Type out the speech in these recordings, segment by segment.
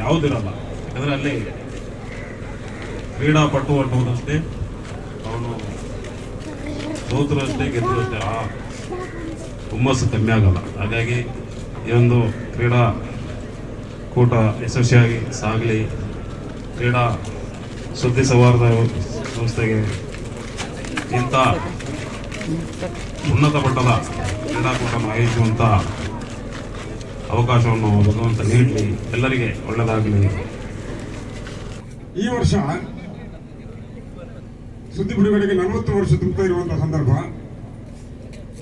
ಯಾವುದಿರಲ್ಲ. ಯಾಕಂದರೆ ಅಲ್ಲಿ ಕ್ರೀಡಾಪಟು ಅನ್ನೋದಷ್ಟೇ, ಅವನು ಸೋತರು ಅಷ್ಟೇ ಗೆದ್ದರು ಅಷ್ಟೇ, ಆ ಹುಮ್ಮಸ್ಸು ಕಮ್ಮಿ ಆಗಲ್ಲ. ಹಾಗಾಗಿ ಈ ಒಂದು ಕ್ರೀಡಾಕೂಟ ಯಶಸ್ವಿಯಾಗಿ ಸಾಗಲಿ. ಕ್ರೀಡಾ ಸುದ್ದಿ ಸೌಹಾರ್ದ ಸಂಸ್ಥೆಗೆ ಇಂಥ ಉನ್ನತ ಮಟ್ಟದ ಕ್ರೀಡಾಕೂಟವನ್ನು ಆಯೋಜಿಸುವಂಥ ಅವಕಾಶವನ್ನು ಭಗವಂತ ನೀಡಲಿ, ಎಲ್ಲರಿಗೆ ಒಳ್ಳೆಯದಾಗಲಿ. ಈ ವರ್ಷ ಸುದ್ದಿ ಬಿಡುಗಡೆಗೆ 40 ವರ್ಷ ತುಂಬುತ್ತಾ ಇರುವಂತಹ ಸಂದರ್ಭ.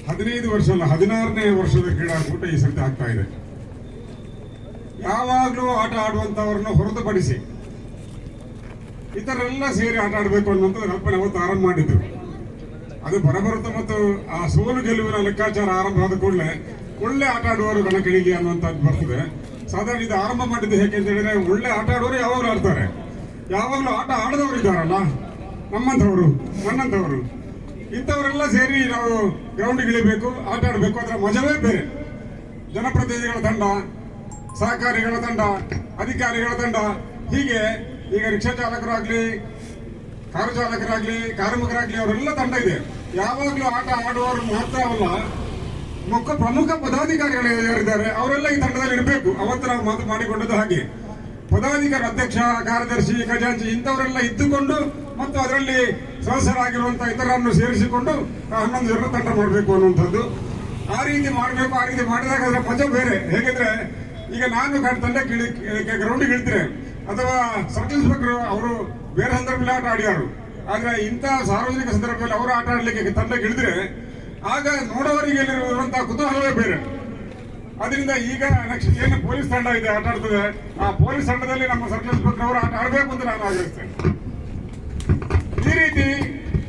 15 ವರ್ಷ ಅಲ್ಲ, 16ನೇ ವರ್ಷದ ಕ್ರೀಡಾಕೂಟ ಈ ಸರ್ತಿ ಆಗ್ತಾ ಇದೆ. ಯಾವಾಗಲೂ ಆಟ ಆಡುವಂತವರನ್ನು ಹೊರತುಪಡಿಸಿ ಇತರೆಲ್ಲ ಸೇರಿ ಆಟ ಆಡಬೇಕು ಅನ್ನುವಂಥ ಕಲ್ಪನೆ ಅವತ್ತು ಆರಂಭ ಮಾಡಿದ್ರು. ಅದು ಬರಬರುತ್ತ ಮತ್ತು ಆ ಸೋಲು ಗೆಲುವಿನ ಲೆಕ್ಕಾಚಾರ ಆರಂಭ ಆದ ಕೂಡಲೇ ಒಳ್ಳೆ ಆಟ ಆಡುವವರು ಕಣಕ್ಕಿಳಿಲಿ ಅನ್ನುವಂಥದ್ದು ಬರ್ತದೆ. ಸಾಧಾರಣ ಇದು ಆರಂಭ ಮಾಡಿದ್ದು ಹೇಗೆ ಅಂತ ಹೇಳಿದ್ರೆ, ಒಳ್ಳೆ ಆಟ ಆಡುವವರು ಯಾವಾಗಲೂ ಆಡ್ತಾರೆ, ಯಾವಾಗಲೂ ಆಟ ಆಡದವರು ಇದ್ದಾರಲ್ಲ, ನಮ್ಮಂಥವರು ನನ್ನಂಥವರು, ಇಂಥವರೆಲ್ಲ ಸೇರಿ ನಾವು ಗ್ರೌಂಡಿಗೆ ಇಳಿಬೇಕು, ಆಟ ಆಡಬೇಕು. ಅದರ ಮಜವೇ ಬೇರೆ. ಜನಪ್ರತಿನಿಧಿಗಳ ತಂಡ, ಸಹಕಾರಿಗಳ ತಂಡ, ಅಧಿಕಾರಿಗಳ ತಂಡ, ಹೀಗೆ ಈಗ ರಿಕ್ಷಾ ಚಾಲಕರಾಗ್ಲಿ, ಕಾರು ಚಾಲಕರಾಗ್ಲಿ, ಕಾರ್ಮಿಕರಾಗ್ಲಿ, ಅವರೆಲ್ಲ ತಂಡ ಇದೆ. ಯಾವಾಗಲೂ ಆಟ ಆಡುವವರು ಮಾತ್ರವಲ್ಲ, ಪ್ರಮುಖ ಪದಾಧಿಕಾರಿಗಳು ಯಾರಿದ್ದಾರೆ ಅವರೆಲ್ಲ ಈ ತಂಡದಲ್ಲಿ ಇರಬೇಕು. ಅವತ್ತು ನಾವು ಮಾತು ಮಾಡಿಕೊಂಡದ್ದು ಹಾಗೆ. ಪದಾಧಿಕಾರಿ, ಅಧ್ಯಕ್ಷ, ಕಾರ್ಯದರ್ಶಿ, ಖಜಾಂಚಿ ಇಂಥವರೆಲ್ಲ ಇದ್ದುಕೊಂಡು ಮತ್ತು ಅದರಲ್ಲಿ ಸದಸ್ಯರಾಗಿರುವಂತಹ ಇತರರನ್ನು ಸೇರಿಸಿಕೊಂಡು 11 ಜನರ ತಂಡ ಮಾಡಬೇಕು ಅನ್ನುವಂಥದ್ದು. ಆ ರೀತಿ ಮಾಡಬೇಕು. ಆ ರೀತಿ ಮಾಡಿದಾಗ ಅದರ ಮಜಾ ಬೇರೆ. ಹೇಗೆಂದ್ರೆ, ಈಗ ನಾನು ತಂಡಕ್ಕೆ ಗ್ರೌಂಡಿಗೆ ಇಳಿದ್ರೆ ಅಥವಾ ಸರ್ಕಲ್ ಇನ್ಸ್ಪೆಕ್ಟರ್ ಅವರು ಬೇರೆ ಸಂದರ್ಭದಲ್ಲಿ ಆಟ ಆಡಿಯಾರು, ಆದ್ರೆ ಇಂಥ ಸಾರ್ವಜನಿಕ ಸಂದರ್ಭದಲ್ಲಿ ಅವರು ಆಟ ಆಡಲಿಕ್ಕೆ ತಂಡಕ್ಕೆ ಇಳಿದ್ರೆ ಆಗ ನೋಡೋವರಿಗೆ ಇರುವಂತಹ ಕುತೂಹಲವೇ ಬೇರೆ. ಅದರಿಂದ ಈಗ ನೆಕ್ಸ್ಟ್ ಏನು ಪೊಲೀಸ್ ತಂಡ ಇದೆ ಆಟ ಆಡ್ತದೆ, ಆ ಪೊಲೀಸ್ ತಂಡದಲ್ಲಿ ನಮ್ಮ ಸರ್ಕಲ್ ಇನ್ಸ್ಪೆಕ್ಟರ್ ಅವರು ಆಟ ಆಡಬೇಕು ಅಂತ ನಾನು ಆಗ್ರಹಿಸ್ತೇನೆ. ಈ ರೀತಿ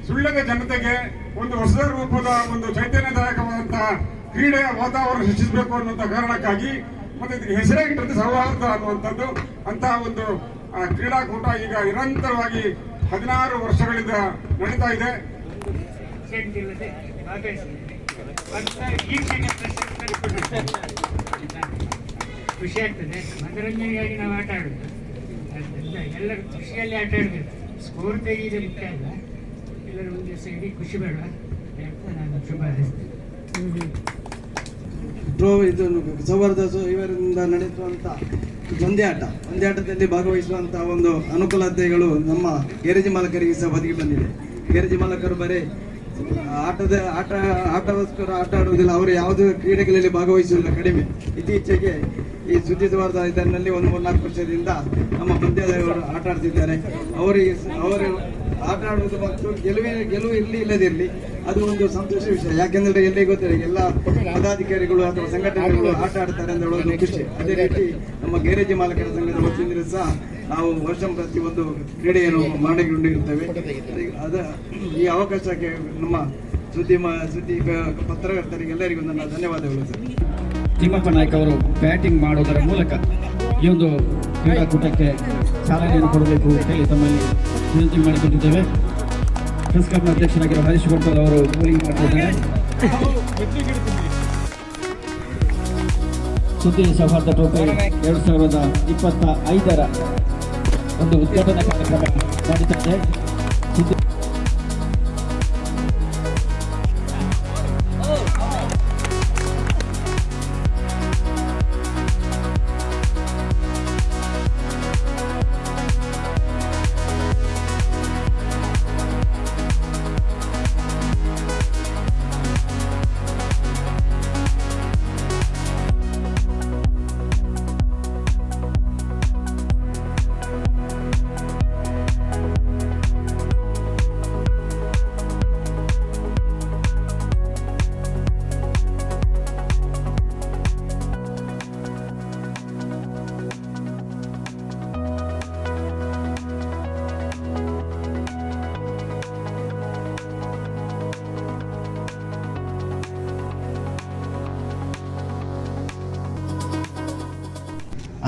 ಸುಳ್ಯದ ಜನತೆಗೆ ಒಂದು ಹೊಸ ರೂಪದ ಒಂದು ಚೈತನ್ಯದಾಯಕವಾದಂತಹ ಕ್ರೀಡೆಯ ವಾತಾವರಣ ಸೃಷ್ಟಿಸಬೇಕು ಅನ್ನುವಂಥ ಕಾರಣಕ್ಕಾಗಿ ಮತ್ತೆ ಇದಕ್ಕೆ ಹೆಸರೇ ಇಟ್ಟದ್ದು ಸೌಹಾರ್ದ ಅನ್ನುವಂಥದ್ದು. ಅಂತಹ ಒಂದು ಕ್ರೀಡಾಕೂಟ ಈಗ ನಿರಂತರವಾಗಿ 16 ವರ್ಷಗಳಿಂದ ನಡೀತಾ ಇದೆ. ಖುಷಿ ಆಗ್ತದೆ. ಮನೋರಂಜನೆಗಾಗಿ ನಾವು ಆಟ ಆಡುದು, ಎಲ್ಲರೂ ಖುಷಿಯಲ್ಲಿ ಆಟ ಆಡಬೇಕು. ಸ್ಕೋರ್ ತೆಗೆಯುವುದು ಮುಖ್ಯ ಅಲ್ಲ, ಎಲ್ಲರೂ ಒಂದು ದಿವಸ ಇಡೀ ಖುಷಿ ಬೇಡ ಅಂತ ನಾನು ಶುಭ ಹಾರೈಸ್ತೇನೆ. ಇದನ್ನು ಸೌಹಾರ್ದ ಇವರಿಂದ ನಡೆಸುವಂಥ ಒಂದೇ ಆಟದಲ್ಲಿ ಭಾಗವಹಿಸುವಂಥ ಒಂದು ಅನುಕೂಲತೆಗಳು ನಮ್ಮ ಗ್ಯಾರೇಜ್ ಮಾಲಕರಿಗೆ ಸಹ ಒದಗಿ ಬಂದಿದೆ. ಗ್ಯಾರೇಜ್ ಮಾಲಕರು ಬರೀ ಆಟಗೋಸ್ಕರ ಆಟ ಆಡುವುದಿಲ್ಲ, ಅವರು ಯಾವುದೇ ಕ್ರೀಡೆಗಳಲ್ಲಿ ಭಾಗವಹಿಸುವುದಿಲ್ಲ, ಕಡಿಮೆ. ಇತ್ತೀಚೆಗೆ ಈ ಸುದ್ದಿ ಸೌಹಾರ್ದ ಇದರಲ್ಲಿ 3-4 ವರ್ಷದಿಂದ ನಮ್ಮ ಮಂಡ್ಯದವರು ಆಟ ಆಡ್ತಿದ್ದಾರೆ. ಅವರು ಆಟ ಆಡುವುದು ಮತ್ತು ಗೆಲುವು ಇರಲಿ ಇಲ್ಲದಿರಲಿ ಅದು ಒಂದು ಸಂತೋಷ ವಿಷಯ. ಯಾಕೆಂದ್ರೆ ಎಲ್ಲಿ ಗೊತ್ತಿಲ್ಲ, ಎಲ್ಲ ಪದಾಧಿಕಾರಿಗಳು ಅಥವಾ ಸಂಘಟನೆಗಳು ಆಟ ಆಡ್ತಾರೆ ಅಂತ ಹೇಳೋದು ಖುಷಿ. ಅದೇ ರೀತಿ ನಮ್ಮ ಗ್ಯಾರೇಜ್ ಮಾಲಕರ ಸಂಘದ ವತಿಯಿಂದ ಸಹ ನಾವು ವರ್ಷ ಪ್ರತಿ ಒಂದು ಕ್ರೀಡೆಯನ್ನು ಮಾಡಿಕೊಂಡಿರುತ್ತೇವೆ. ಈ ಅವಕಾಶಕ್ಕೆ ನಮ್ಮ ಸುದ್ದಿ ಪತ್ರಕರ್ತರಿಗೆ ಎಲ್ಲರಿಗೂ ನನ್ನ ಧನ್ಯವಾದಗಳು ಸರ್. ತಿಮ್ಮಪ್ಪ ನಾಯ್ಕ ಅವರು ಬ್ಯಾಟಿಂಗ್ ಮಾಡುವುದರ ಮೂಲಕ ಈ ಒಂದು ಕ್ರೀಡಾಕೂಟಕ್ಕೆ ಚಾಲನೆಯನ್ನು ಕೊಡಬೇಕು ಹೇಳಿ ತಮ್ಮಲ್ಲಿ ವಿನಂತಿ ಮಾಡಿಕೊಂಡಿದ್ದೇವೆ. ಪ್ರೆಸ್ ಕ್ಲಬ್ನ ಅಧ್ಯಕ್ಷರಾಗಿರುವ ಹರೀಶ್ ಗೋಪಾಲ್ ಅವರು ಬೌಲಿಂಗ್ ಮಾಡ್ತಿದ್ದಾರೆ. ಸುದ್ದಿ ಸೌಹಾರ್ದ ಟ್ರೋಫಿ 2025ರ ಒಂದು ಉದ್ಘಾಟನಾ ಕಾರ್ಯಕ್ರಮ ನಡೀತಾ ಇದೆ.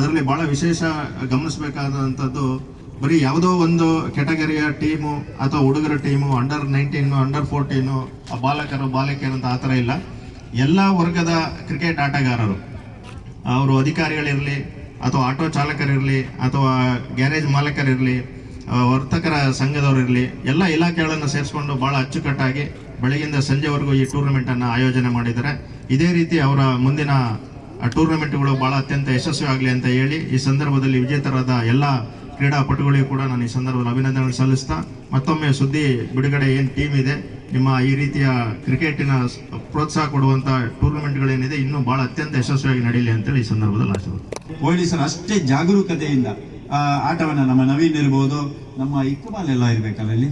ಅದರಲ್ಲಿ ಬಹಳ ವಿಶೇಷ ಗಮನಿಸಬೇಕಾದಂಥದ್ದು, ಬರೀ ಯಾವುದೋ ಒಂದು ಕೆಟಗರಿಯ ಟೀಮು ಅಥವಾ ಹುಡುಗರ ಟೀಮು, ಅಂಡರ್ 19, ಅಂಡರ್ 14, ಬಾಲಕರು ಬಾಲಕಿಯರು ಅಂತ ಆ ಥರ ಇಲ್ಲ. ಎಲ್ಲ ವರ್ಗದ ಕ್ರಿಕೆಟ್ ಆಟಗಾರರು, ಅವರು ಅಧಿಕಾರಿಗಳಿರಲಿ, ಅಥವಾ ಆಟೋ ಚಾಲಕರಿರಲಿ ಅಥವಾ ಗ್ಯಾರೇಜ್ ಮಾಲಕರಿರಲಿ, ವರ್ತಕರ ಸಂಘದವರಿರಲಿ, ಎಲ್ಲ ಇಲಾಖೆಗಳನ್ನು ಸೇರಿಸ್ಕೊಂಡು ಭಾಳ ಅಚ್ಚುಕಟ್ಟಾಗಿ ಬೆಳಗಿಂದ ಸಂಜೆವರೆಗೂ ಈ ಟೂರ್ನಮೆಂಟನ್ನು ಆಯೋಜನೆ ಮಾಡಿದ್ದಾರೆ. ಇದೇ ರೀತಿ ಅವರ ಮುಂದಿನ ಟೂರ್ನಮೆಂಟ್ಗಳು ಭಾಳ ಅತ್ಯಂತ ಯಶಸ್ವಿ ಆಗಲಿ ಅಂತ ಹೇಳಿ ಈ ಸಂದರ್ಭದಲ್ಲಿ ವಿಜೇತರಾದ ಎಲ್ಲ ಕ್ರೀಡಾಪಟುಗಳಿಗೂ ಕೂಡ ನಾನು ಈ ಸಂದರ್ಭದಲ್ಲಿ ಅಭಿನಂದನೆ ಸಲ್ಲಿಸ್ತಾ, ಮತ್ತೊಮ್ಮೆ ಸುದ್ದಿ ಬಿಡುಗಡೆ ಏನು ಟೀಮ್ ಇದೆ, ನಿಮ್ಮ ಈ ರೀತಿಯ ಕ್ರಿಕೆಟಿನ ಪ್ರೋತ್ಸಾಹ ಕೊಡುವಂಥ ಟೂರ್ನಮೆಂಟ್ಗಳೇನಿದೆ ಇನ್ನೂ ಭಾಳ ಅತ್ಯಂತ ಯಶಸ್ವಿಯಾಗಿ ನಡೀಲಿ ಅಂತೇಳಿ ಈ ಸಂದರ್ಭದಲ್ಲಿ ಆಶೀರ್ವಾದ. ಪೊಲೀಸರು ಅಷ್ಟೇ ಜಾಗರೂಕತೆಯಿಂದ ಆಟವನ್ನು, ನಮ್ಮ ನವೀನ್ ಇರ್ಬೋದು, ನಮ್ಮ ಇಕ್ಬಾಲ್ ಎಲ್ಲ ಇರಬೇಕಲ್ಲ ಇಲ್ಲಿ,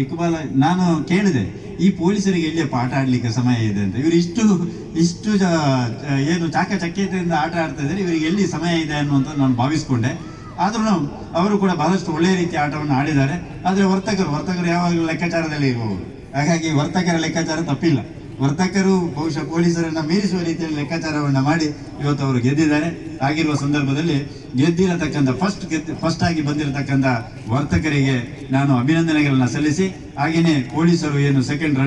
ಇಕ್ಬಾಲ್ ನಾನು ಕೇಳಿದೆ, ಈ ಪೊಲೀಸರಿಗೆ ಎಲ್ಲಿಯಪ್ಪ ಆಟ ಆಡಲಿಕ್ಕೆ ಸಮಯ ಇದೆ ಅಂತ. ಇವರು ಇಷ್ಟು ಏನು ಚಾಕಚಕ್ಯತೆಯಿಂದ ಆಟ ಆಡ್ತಾ ಇದ್ದಾರೆ, ಇವರಿಗೆ ಎಲ್ಲಿ ಸಮಯ ಇದೆ ಅನ್ನುವಂಥ ನಾನು ಭಾವಿಸ್ಕೊಂಡೆ. ಆದ್ರೂ ಅವರು ಕೂಡ ಬಹಳಷ್ಟು ಒಳ್ಳೆಯ ರೀತಿಯ ಆಟವನ್ನು ಆಡಿದ್ದಾರೆ. ಆದರೆ ವರ್ತಕರು ಯಾವಾಗಲೂ ಲೆಕ್ಕಾಚಾರದಲ್ಲಿ ಇರಬಹುದು. ಹಾಗಾಗಿ ವರ್ತಕರ ಲೆಕ್ಕಾಚಾರ ತಪ್ಪಿಲ್ಲ. ವರ್ತಕರು ಬಹುಶಃ ಪೊಲೀಸರನ್ನ ಮೀರಿಸುವ ರೀತಿಯಲ್ಲಿ ಲೆಕ್ಕಾಚಾರವನ್ನು ಮಾಡಿ ಇವತ್ತು ಅವರು ಗೆದ್ದಿದ್ದಾರೆ. ಆಗಿರುವ ಸಂದರ್ಭದಲ್ಲಿ ಗೆದ್ದಿರತಕ್ಕಂಥ ಫಸ್ಟ್ ಆಗಿ ಬಂದಿರತಕ್ಕಂಥ ವರ್ತಕರಿಗೆ ನಾನು ಅಭಿನಂದನೆಗಳನ್ನ ಸಲ್ಲಿಸಿ, ಹಾಗೆಯೇ ಪೊಲೀಸರು ಏನು ಸೆಕೆಂಡ್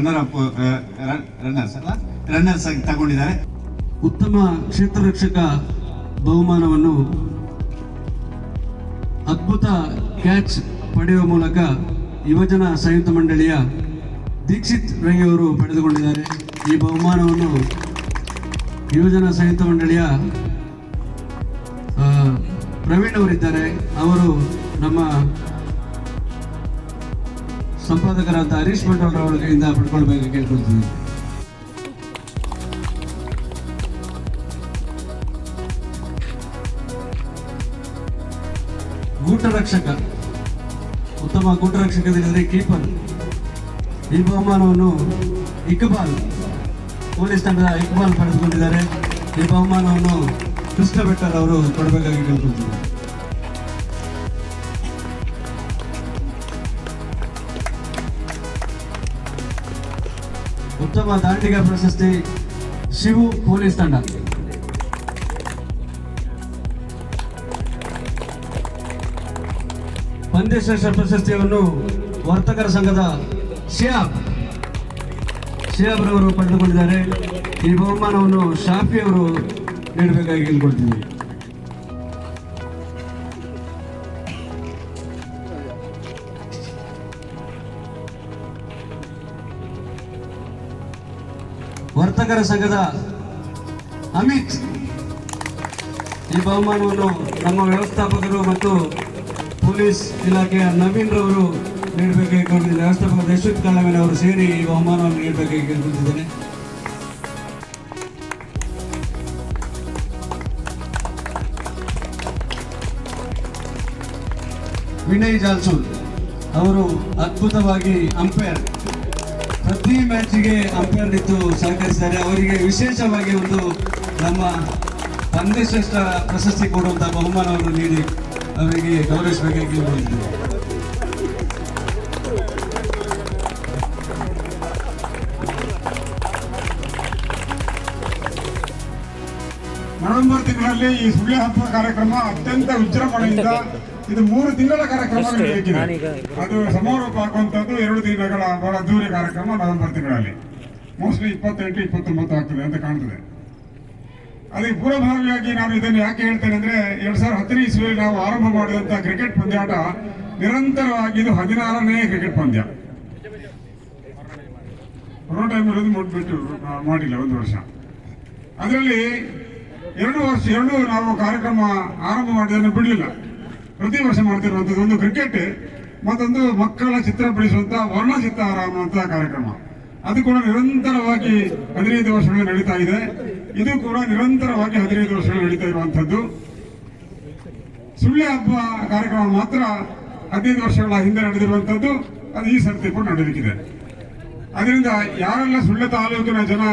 ರನ್ನರ್ಸ್ ತಗೊಂಡಿದ್ದಾರೆ. ಉತ್ತಮ ಕ್ಷೇತ್ರ ರಕ್ಷಕ ಬಹುಮಾನವನ್ನು ಅದ್ಭುತ ಕ್ಯಾಚ್ ಪಡೆಯುವ ಮೂಲಕ ಯುವಜನ ಸಂಯುಕ್ತ ಮಂಡಳಿಯ ದೀಕ್ಷಿತ್ ರೈ ಅವರು ಪಡೆದುಕೊಂಡಿದ್ದಾರೆ. ಈ ಬಹುಮಾನವನ್ನು ಯುವಜನ ಸಂಯುಕ್ತ ಮಂಡಳಿಯ ಪ್ರವೀಣ್ ಅವರಿದ್ದಾರೆ, ಅವರು ನಮ್ಮ ಸಂಪಾದಕರಾದ ಹರೀಶ್ ಬಂಡೋಳ ಅವರ ಕೈಯಿಂದ ಪಡ್ಕೊಳ್ಬೇಕು ಕೇಳ್ಕೊಳ್ತೀವಿ. ಗೂಟರಕ್ಷಕ, ಉತ್ತಮ ಗೂಟರಕ್ಷಕರಿದ್ದರೆ ಕೀಪರ್. ಈ ಬಹುಮಾನವನ್ನು ಇಕ್ಬಾಲ್, ಪೊಲೀಸ್ ತಂಡದ ಇಕ್ಬಾಲ್ ಪಡೆದುಕೊಂಡಿದ್ದಾರೆ. ಈ ಬಹುಮಾನವನ್ನು ಕೃಷ್ಣ ಬೆಟ್ಟರ್ ಅವರು ಕೊಡಬೇಕಾಗಿ ಕೇಳ್ಕೊಳ್ತಿದ್ದಾರೆ. ಉತ್ತಮ ದಾಂಡಿಗ ಪ್ರಶಸ್ತಿ ಶಿವು, ಪೊಲೀಸ್ ತಂಡ. ಪಂದ್ಯಶ್ರೇಷ್ಠ ಪ್ರಶಸ್ತಿಯನ್ನು ವರ್ತಕರ ಸಂಘದ ಶಿಯಾಬ್ ರವರು ಪಡೆದುಕೊಂಡಿದ್ದಾರೆ. ಈ ಬಹುಮಾನವನ್ನು ಶಾಫಿ ಅವರು ನೀಡಬೇಕಾಗಿ ಕೇಳಿಕೊಳ್ತೀವಿ. ವರ್ತಕರ ಸಂಘದ ಅಮಿತ್, ಈ ಬಹುಮಾನವನ್ನು ನಮ್ಮ ವ್ಯವಸ್ಥಾಪಕರು ಮತ್ತು ಪೊಲೀಸ್ ಇಲಾಖೆಯ ನವೀನ್ ರವರು ನೀಡಬೇಕಾಗಿ ಕೇಳಿದ್ದಾರೆ. ವ್ಯವಸ್ಥಾಪಕ ಯಶವಂತ್ ಕಾಳಮೇಲೆ ಅವರು ಸೇರಿ ಈ ಬಹುಮಾನವನ್ನು ನೀಡಬೇಕಾಗಿ ಕೇಳಿಕೊಂಡಿದ್ದೇನೆ. ವಿನಯ್ ಜಾಲ್ಸೂಲ್ ಅವರು ಅದ್ಭುತವಾಗಿ ಅಂಪೈರ್, ಪ್ರತಿ ಮ್ಯಾಚಿಗೆ ಅಂಪೈರ್ ನಿಂತು ಸಹಕರಿಸಿದ್ದಾರೆ. ಅವರಿಗೆ ವಿಶೇಷವಾಗಿ ಒಂದು ನಮ್ಮ ಪಂದ್ಯಶ್ರೇಷ್ಠ ಪ್ರಶಸ್ತಿ ಕೊಡುವಂತಹ ಬಹುಮಾನವನ್ನು ನೀಡಿ ಅವರಿಗೆ ಗೌರವಿಸಬೇಕಾಗಿ ಕೇಳಿಕೊಂಡಿದ್ದೇನೆ. ನವೆಂಬರ್ ತಿಂಗಳಲ್ಲಿ ಈ ಸುಳ್ಯ ಹಬ್ಬ ಕಾರ್ಯಕ್ರಮ ಅತ್ಯಂತ ವಿಜೃಂಭಣೆಯಿಂದ ಇದು 3 ತಿಂಗಳ ಕಾರ್ಯಕ್ರಮ ನಡೆಯಲಿದೆ. ಅದು ಸಮಾರೋಪ ಆಗುವಂತದ್ದು 2 ದಿನಗಳ ಬಹಳ ಅದ್ದೂರಿ ಕಾರ್ಯಕ್ರಮ ನವೆಂಬರ್ ತಿಂಗಳಲ್ಲಿ, ಮೋಸ್ಟ್ಲಿ 28, 29 ಆಗ್ತದೆ ಅಂತ ಕಾಣ್ತದೆ. ಅದಕ್ಕೆ ಪೂರ್ವಭಾವಿಯಾಗಿ ನಾನು ಇದನ್ನು ಯಾಕೆ ಹೇಳ್ತೇನೆ ಅಂದ್ರೆ 2010 ಇಸ್ವಿಯಲ್ಲಿ ನಾವು ಆರಂಭ ಮಾಡಿದಂತಹ ಕ್ರಿಕೆಟ್ ಪಂದ್ಯಾಟ ನಿರಂತರವಾಗಿ ಇದು 16ನೇ ಕ್ರಿಕೆಟ್ ಪಂದ್ಯ. ಕೊರೋನಾ ಟೈಮ್ ಇರೋದು ಮುಟ್ಬಿಟ್ಟು ಮಾಡಿಲ್ಲ 1 ವರ್ಷ. ಅದರಲ್ಲಿ 2 ನಾವು ಕಾರ್ಯಕ್ರಮ ಆರಂಭ ಮಾಡಿದನ್ನು ಬಿಡಲಿಲ್ಲ. ಪ್ರತಿ ವರ್ಷ ಮಾಡ್ತಿರುವಂಥದ್ದು ಒಂದು ಕ್ರಿಕೆಟ್, ಮತ್ತೊಂದು ಮಕ್ಕಳ ಚಿತ್ರ ಬಿಡಿಸುವಂತಹ ವರ್ಣಚಿತ್ತಾರ ಅನ್ನುವಂತಹ ಕಾರ್ಯಕ್ರಮ. ಅದು ಕೂಡ ನಿರಂತರವಾಗಿ 15 ವರ್ಷಗಳು ನಡೀತಾ ಇದೆ. ಇದು ಕೂಡ ನಿರಂತರವಾಗಿ 15 ವರ್ಷಗಳು ನಡೀತಾ ಇರುವಂಥದ್ದು. ಸುಳ್ಯ ಹಬ್ಬ ಕಾರ್ಯಕ್ರಮ ಮಾತ್ರ 15 ವರ್ಷಗಳ ಹಿಂದೆ ನಡೆದಿರುವಂಥದ್ದು, ಅದು ಈ ಸರ್ತಿ ಕೂಡ ನಡೆಯಲಿಕ್ಕಿದೆ. ಅದರಿಂದ ಯಾರೆಲ್ಲ ಸುಳ್ಯ ತಾಲೂಕಿನ ಜನ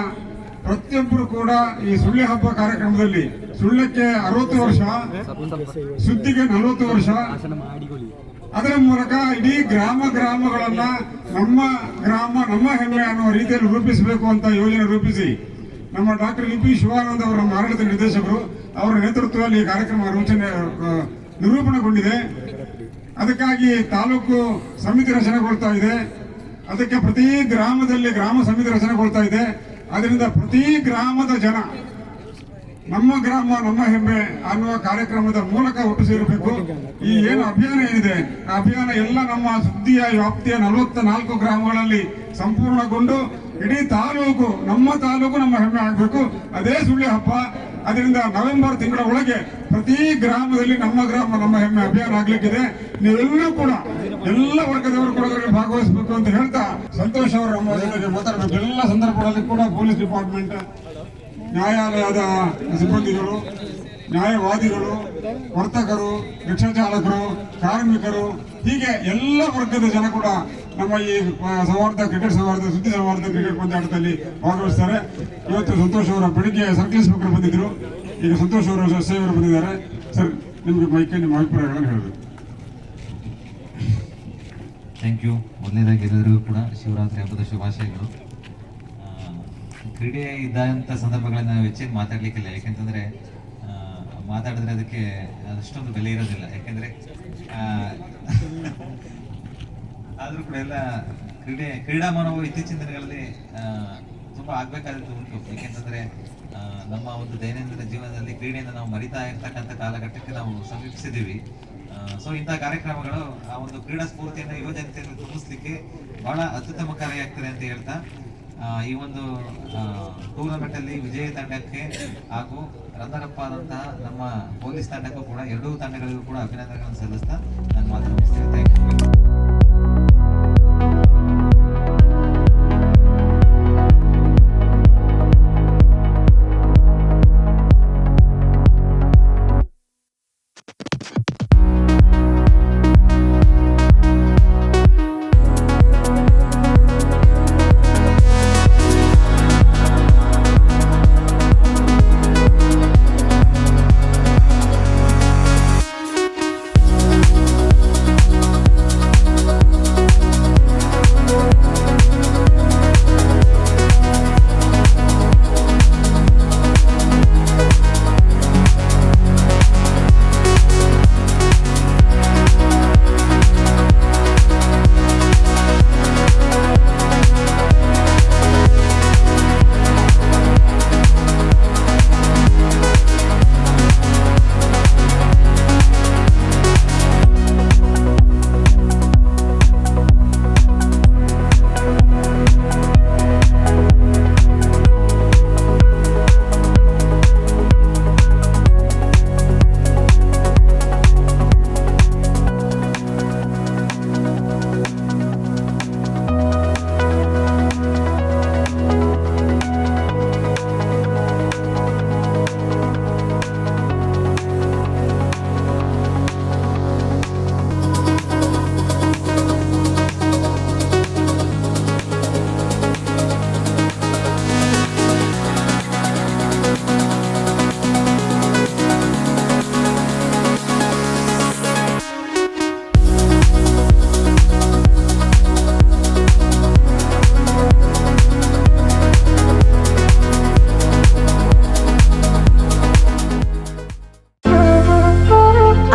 ಪ್ರತಿಯೊಬ್ಬರು ಕೂಡ ಈ ಸುಳ್ಯ ಹಬ್ಬ ಕಾರ್ಯಕ್ರಮದಲ್ಲಿ ಸುಳ್ಯಕ್ಕೆ 60 ವರ್ಷ, ಸುದ್ದಿಗೆ 40 ವರ್ಷ, ಅದರ ಮೂಲಕ ಇಡೀ ಗ್ರಾಮಗಳನ್ನ ನಮ್ಮ ಗ್ರಾಮ ನಮ್ಮ ಹೆಮ್ಮೆ ಅನ್ನುವ ರೀತಿಯಲ್ಲಿ ರೂಪಿಸಬೇಕು ಅಂತ ಯೋಜನೆ ರೂಪಿಸಿ ನಮ್ಮ ಡಾಕ್ಟರ್ ವಿ.ಪಿ. ಶಿವಾನಂದ ಅವರ ಆಡಳಿತ ನಿರ್ದೇಶಕರು ಅವರ ನೇತೃತ್ವದಲ್ಲಿ ಈ ಕಾರ್ಯಕ್ರಮ ನಿರೂಪಣೆಗೊಂಡಿದೆ. ಅದಕ್ಕಾಗಿ ತಾಲೂಕು ಸಮಿತಿ ರಚನೆಗೊಳ್ತಾ ಇದೆ. ಅದಕ್ಕೆ ಪ್ರತಿ ಗ್ರಾಮದಲ್ಲಿ ಗ್ರಾಮ ಸಮಿತಿ ರಚನೆಗೊಳ್ತಾ ಇದೆ. ಅದರಿಂದ ಪ್ರತಿ ಗ್ರಾಮದ ಜನ ನಮ್ಮ ಗ್ರಾಮ ನಮ್ಮ ಹೆಮ್ಮೆ ಅನ್ನುವ ಕಾರ್ಯಕ್ರಮದ ಮೂಲಕ ಒಟ್ಟು ಸೇರಬೇಕು. ಈ ಏನು ಅಭಿಯಾನ ಏನಿದೆ ಆ ಅಭಿಯಾನ ಎಲ್ಲ ನಮ್ಮ ಸುದ್ದಿಯ ವ್ಯಾಪ್ತಿಯ 44 ಗ್ರಾಮಗಳಲ್ಲಿ ಸಂಪೂರ್ಣಗೊಂಡು ಇಡೀ ತಾಲೂಕು ನಮ್ಮ ಹೆಮ್ಮೆ ಆಗಬೇಕು. ಅದೇ ಸುಳ್ಳಿ ಹಬ್ಬ. ಅದರಿಂದ ನವೆಂಬರ್ ತಿಂಗಳ ಒಳಗೆ ಪ್ರತಿ ಗ್ರಾಮದಲ್ಲಿ ನಮ್ಮ ಗ್ರಾಮ ನಮ್ಮ ಹೆಮ್ಮೆ ಅಭಿಯಾನ ಆಗ್ಲಿಕ್ಕಿದೆ. ನೀವೆಲ್ಲರೂ ಕೂಡ ಎಲ್ಲ ವರ್ಗದವರು ಕೂಡ ಅದರಲ್ಲಿ ಭಾಗವಹಿಸಬೇಕು ಅಂತ ಹೇಳ್ತಾ, ಸಂತೋಷ್ ಅವರು ನಮ್ಮ ಜೊತೆಗೆ ಮಾತಾಡಬೇಕು. ಎಲ್ಲ ಸಂದರ್ಭಗಳಲ್ಲಿ ಕೂಡ ಪೊಲೀಸ್ ಡಿಪಾರ್ಟ್ಮೆಂಟ್, ನ್ಯಾಯಾಲಯದ ಸಿಬ್ಬಂದಿಗಳು, ನ್ಯಾಯವಾದಿಗಳು, ವರ್ತಕರು, ರಿಕ್ಷಾ ಚಾಲಕರು, ಕಾರ್ಮಿಕರು, ಹೀಗೆ ಎಲ್ಲ ವರ್ಗದ ಜನ ಕೂಡ ನಮ್ಮ ಈ ಸೌಹಾರ್ದ ಕ್ರಿಕೆಟ್ ಸೌಹಾರ್ದ ಸುದ್ದಿ ಸೌಹಾರ್ದ ಕ್ರಿಕೆಟ್ ಪಂದ್ಯಾಟದಲ್ಲಿ ಭಾಗವಹಿಸ್ತಾರೆ. ಇವತ್ತು ಸಂತೋಷ್ ಅವರ ಬೆಳಿಗ್ಗೆ ಸರ್ಕಲ್ ಇನ್ಸ್ಪೆಕ್ಟರ್ ಬಂದಿದ್ರು, ಈಗ ಸಂತೋಷ್ ಅವರು ಸೇವರು ಬಂದಿದ್ದಾರೆ. ಸರ್, ನಿಮಗೆ ಮೈಕೆ ನಿಮ್ಮ ಅಭಿಪ್ರಾಯಗಳನ್ನು ಹೇಳಬೇಕು. Thank you. ಮೊದಲನೇದಾಗಿ ಎಲ್ಲರಿಗೂ ಕೂಡ ಶಿವರಾತ್ರಿ ಹಬ್ಬದ ಶುಭಾಶಯಗಳು. ಕ್ರೀಡೆ ಇದ್ದಂಥ ಸಂದರ್ಭಗಳನ್ನು ನಾವು ಹೆಚ್ಚಿಗೆ ಮಾತಾಡಲಿಕ್ಕಿಲ್ಲ, ಯಾಕೆಂತಂದರೆ ಮಾತಾಡಿದ್ರೆ ಅದಕ್ಕೆ ಅಷ್ಟೊಂದು ಬೆಲೆ ಇರೋದಿಲ್ಲ. ಯಾಕೆಂದರೆ ಆದರೂ ಕೂಡ ಎಲ್ಲ ಕ್ರೀಡಾ ಮನೋಭಾವ ಇತ್ತೀಚಿನ ದಿನಗಳಲ್ಲಿ ತುಂಬ ಆಗಬೇಕಾದದ್ದು ಉಂಟು. ಏಕೆಂತಂದರೆ ನಮ್ಮ ಒಂದು ದೈನಂದಿನ ಜೀವನದಲ್ಲಿ ಕ್ರೀಡೆಯಿಂದ ನಾವು ಮರಿತಾ ಇರ್ತಕ್ಕಂಥ ಕಾಲಘಟ್ಟಕ್ಕೆ ನಾವು ಸಮೀಪಿಸಿದ್ದೀವಿ. ಸೊ ಇಂಥ ಕಾರ್ಯಕ್ರಮಗಳು ಆ ಒಂದು ಕ್ರೀಡಾ ಸ್ಫೂರ್ತಿಯನ್ನು ಯುವ ಜನತೆಯನ್ನು ತುಂಬಿಸ್ಲಿಕ್ಕೆ ಬಹಳ ಅತ್ಯುತ್ತಮಕಾರಿಯಾಗ್ತದೆ ಅಂತ ಹೇಳ್ತಾ, ಈ ಒಂದು ಟೂರ್ನಮೆಂಟ್ ಅಲ್ಲಿ ವಿಜಯ ತಂಡಕ್ಕೆ ಹಾಗೂ ರನ್ನರ್ ಅಪ್ ಆದಂತಹ ನಮ್ಮ ಪೊಲೀಸ್ ತಂಡಕ್ಕೂ ಕೂಡ, ಎರಡೂ ತಂಡಗಳಿಗೂ ಕೂಡ ಅಭಿನಂದನೆಗಳನ್ನು ಸಲ್ಲಿಸ್ತಾ ನಾನು ಮಾತು ಮುಗಿಸ್ತೇನೆ. Thank you.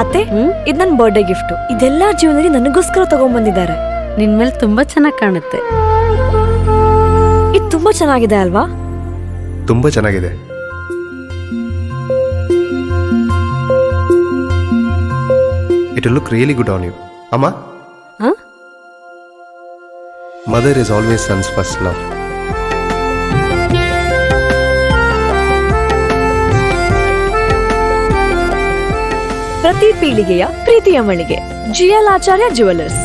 ಅತ್ತೆ, ಇದು ನನ್ನ ಬರ್ಡೇ ಗಿಫ್ಟ್. ಇದೆಲ್ಲ ಜೀವನದಲ್ಲಿ ನನಗೋಸ್ಕರ ತಗೊಂಡ್ಬಂದಿದ್ದಾರೆ. ನಿನ್ ಮೇಲೆ ತುಂಬಾ ಚೆನ್ನಾಗಿ ಕಾಣುತ್ತೆ. ಇದು ತುಂಬಾ ಚೆನ್ನಾಗಿದೆ ಅಲ್ವಾ? ತುಂಬಾ ಚೆನ್ನಾಗಿದೆ. It will look really good on you. Amma? Huh? Mother is always son's first love. ಪ್ರತಿ ಪೀಳಿಗೆಯ ಪ್ರೀತಿಯ ಮಳಿಗೆ GL ಆಚಾರ್ಯ ಜುವೆಲ್ಲರ್ಸ್.